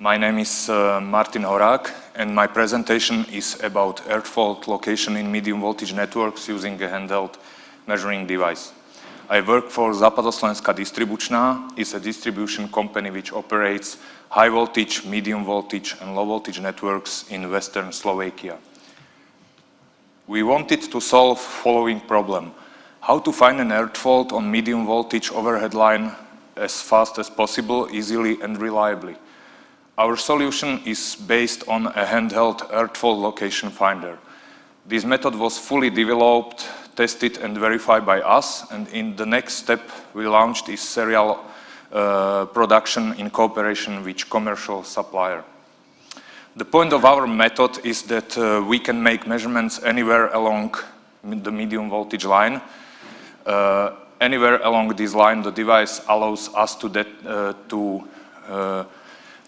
My name is Martin Horák, and my presentation is about earth fault location in medium voltage networks using a handheld measuring device. I work for Západoslovenská distribučná. It's a distribution company which operates high voltage, medium voltage and low voltage networks in western Slovakia. We wanted to solve following problem: how to find an earth fault on medium voltage overhead line as fast as possible, easily and reliably. Our solution is based on a handheld earth fault location finder. This method was fully developed, tested and verified by us, and in the next step we launched its serial production in cooperation with commercial supplier. The point of our method is that we can make measurements anywhere along the medium voltage line. Anywhere along this line, the device allows us to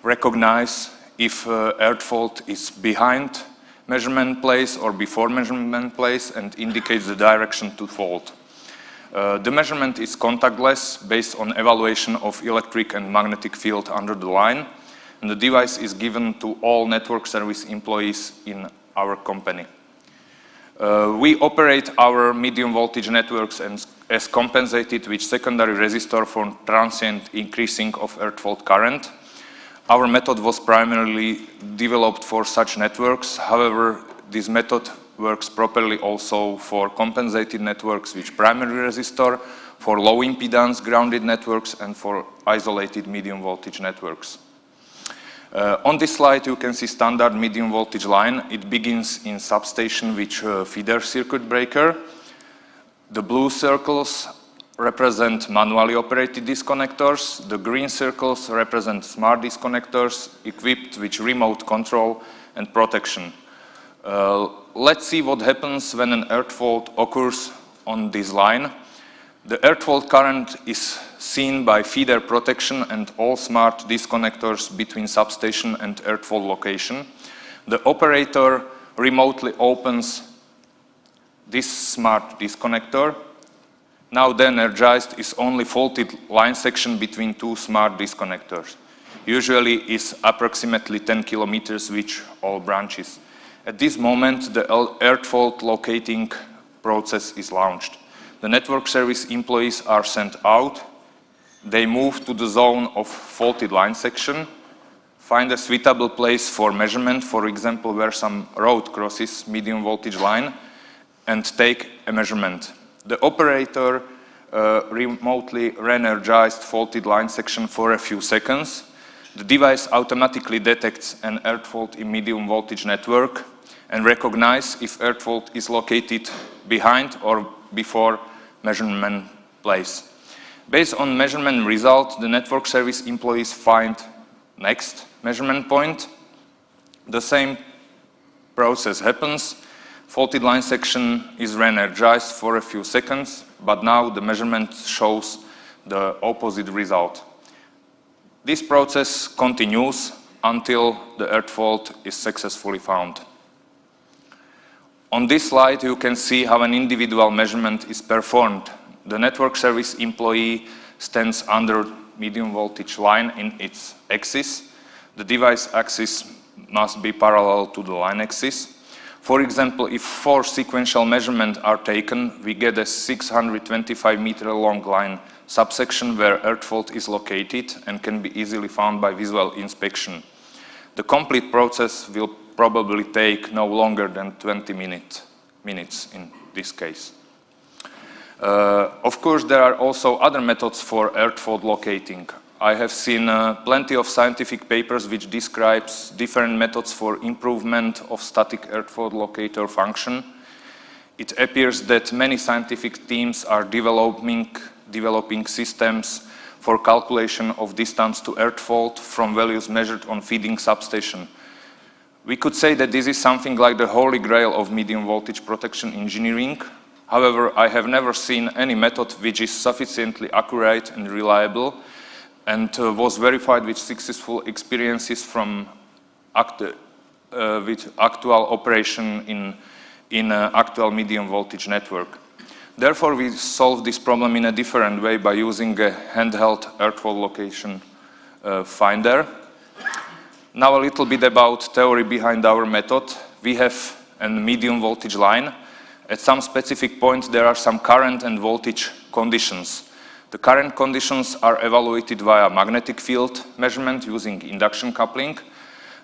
recognize if earth fault is behind measurement place or before measurement place and indicates the direction to fault. The measurement is contactless based on evaluation of electric and magnetic field under the line, and the device is given to all network service employees in our company. We operate our medium voltage networks as compensated with secondary resistor for transient increasing of earth fault current. Our method was primarily developed for such networks. However, this method works properly also for compensated networks with primary resistor, for low impedance grounded networks, and for isolated medium voltage networks. On this slide you can see standard medium voltage line. It begins in substation with feeder circuit breaker. The blue circles represent manually operated disconnectors. The green circles represent smart disconnectors equipped with remote control and protection. Let's see what happens when an earth fault occurs on this line. The earth fault current is seen by feeder protection and all smart disconnectors between substation and earth fault location. The operator remotely opens this smart disconnector. Now the energized is only faulted line section between two smart disconnectors. Usually is approximately 10 kilometers with all branches. At this moment the earth fault locating process is launched. The network service employees are sent out. They move to the zone of faulted line section, find a suitable place for measurement, for example where some road crosses medium voltage line, and take a measurement. The operator remotely re-energized faulted line section for a few seconds. The device automatically detects an earth fault in medium voltage network and recognizes if earth fault is located behind or before measurement place. Based on measurement result, the network service employees find next measurement point. The same process happens. Faulted line section is re-energized for a few seconds, but now the measurement shows the opposite result. This process continues until the earth fault is successfully found. On this slide you can see how an individual measurement is performed. The network service employee stands under medium voltage line in its axis. The device axis must be parallel to the line axis. For example, if 4 sequential measurements are taken, we get a 625 meter long line subsection where earth fault is located and can be easily found by visual inspection. The complete process will probably take no longer than 20 minutes in this case. Of course, there are also other methods for earth fault locating. I have seen plenty of scientific papers which describes different methods for improvement of static earth fault locator function. It appears that many scientific teams are developing systems for calculation of distance to earth fault from values measured on feeding substation. We could say that this is something like the holy grail of medium voltage protection engineering. However, I have never seen any method which is sufficiently accurate and reliable and was verified with successful experiences from with actual operation in actual medium voltage network. Therefore, we solve this problem in a different way by using a handheld earth fault location finder. Now a little bit about theory behind our method. We have a medium voltage line. At some specific point there are some current and voltage conditions. The current conditions are evaluated via magnetic field measurement using induction coupling.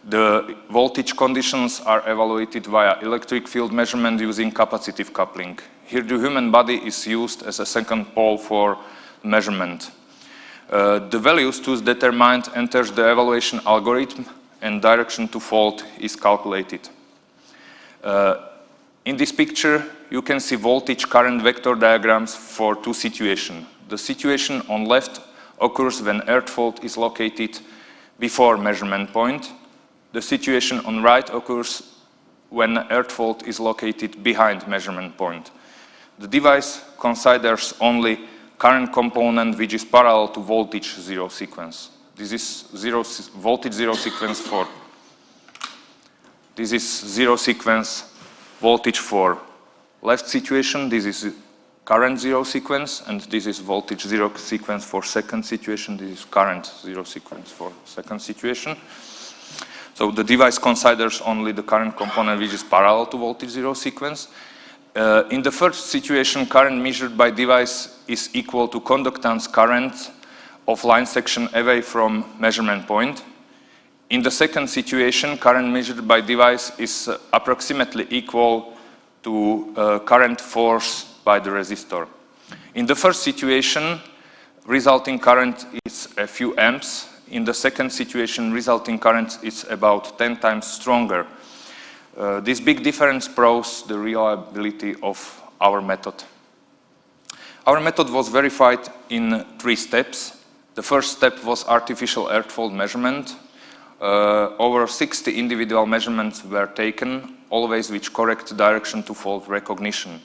The voltage conditions are evaluated via electric field measurement using capacitive coupling. Here the human body is used as a second pole for measurement. The values to be determined enters the evaluation algorithm and direction to fault is calculated. In this picture you can see voltage current vector diagrams for two situations. The situation on left occurs when earth fault is located before measurement point. The situation on right occurs when earth fault is located behind measurement point. The device considers only current component which is parallel to voltage zero sequence. This is voltage zero sequence for. This is zero sequence voltage for left situation. This is current zero sequence, and this is voltage zero sequence for second situation. This is current zero sequence for second situation. So the device considers only the current component which is parallel to voltage zero sequence. In the first situation, current measured by device is equal to conductance current of line section away from measurement point. In the second situation, current measured by device is approximately equal to current force by the resistor. In the first situation, resulting current is a few amps. In the second situation, resulting current is about 10 times stronger. This big difference proves the reliability of our method. Our method was verified in 3 steps. The first step was artificial earth fault measurement. Over 60 individual measurements were taken, always with correct direction to fault recognition.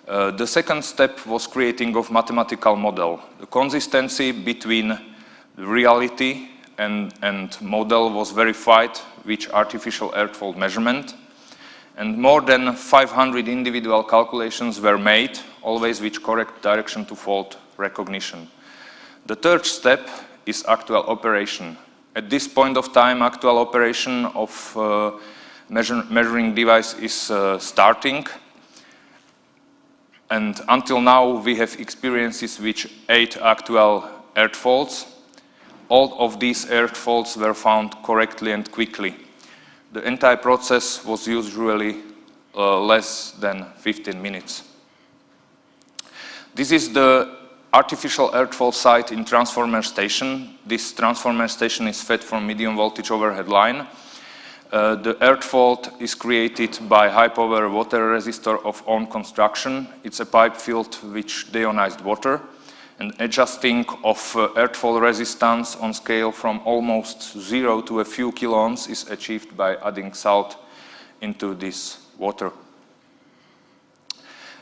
The second step was creating of mathematical model. The consistency between reality and model was verified with artificial earth fault measurement, and more than 500 individual calculations were made, always with correct direction to fault recognition. The third step is actual operation. At this point of time, actual operation of measuring device is starting, and until now we have experiences with 8 actual earth faults. All of these earth faults were found correctly and quickly. The entire process was usually less than 15 minutes. This is the artificial earth fault site in transformer station. This transformer station is fed from medium voltage overhead line. The earth fault is created by high power water resistor of own construction. It's a pipe filled with deionized water, and adjusting of earth fault resistance on scale from almost 0 to a few kiloohms is achieved by adding salt into this water.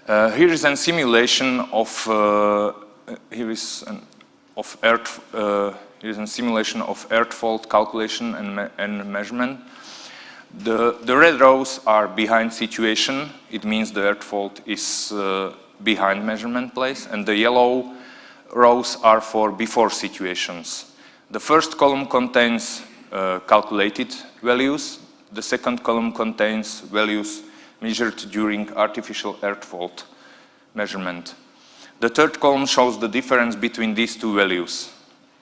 Here is a simulation of earth fault calculation and measurement. The red rows are behind situation. It means the earth fault is behind measurement place, and the yellow rows are for before situations. The first column contains calculated values. The second column contains values measured during artificial earth fault measurement. The third column shows the difference between these two values.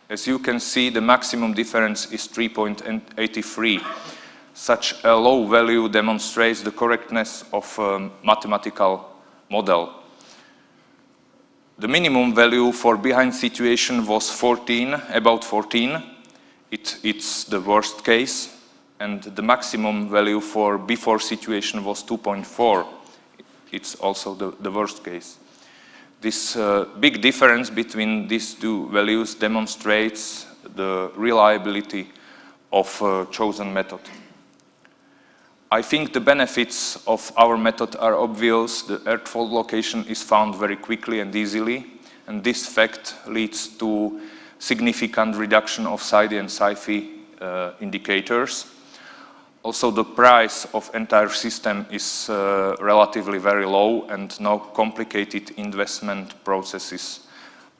As you can see, the maximum difference is 3.83. Such a low value demonstrates the correctness of a mathematical model. The minimum value for behind situation was 14, about 14. It's the worst case. And the maximum value for before situation was 2.4. It's also the worst case. This big difference between these two values demonstrates the reliability of chosen method. I think the benefits of our method are obvious. The earth fault location is found very quickly and easily, and this fact leads to significant reduction of SIDI and SIFI indicators. Also, the price of entire system is relatively very low, and no complicated investment processes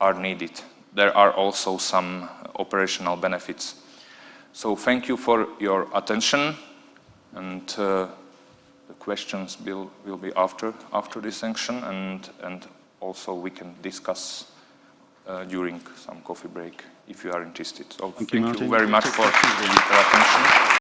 are needed. There are also some operational benefits. So thank you for your attention, and the questions will be after this section, and also we can discuss during some coffee break if you are interested. So thank you very much for your attention.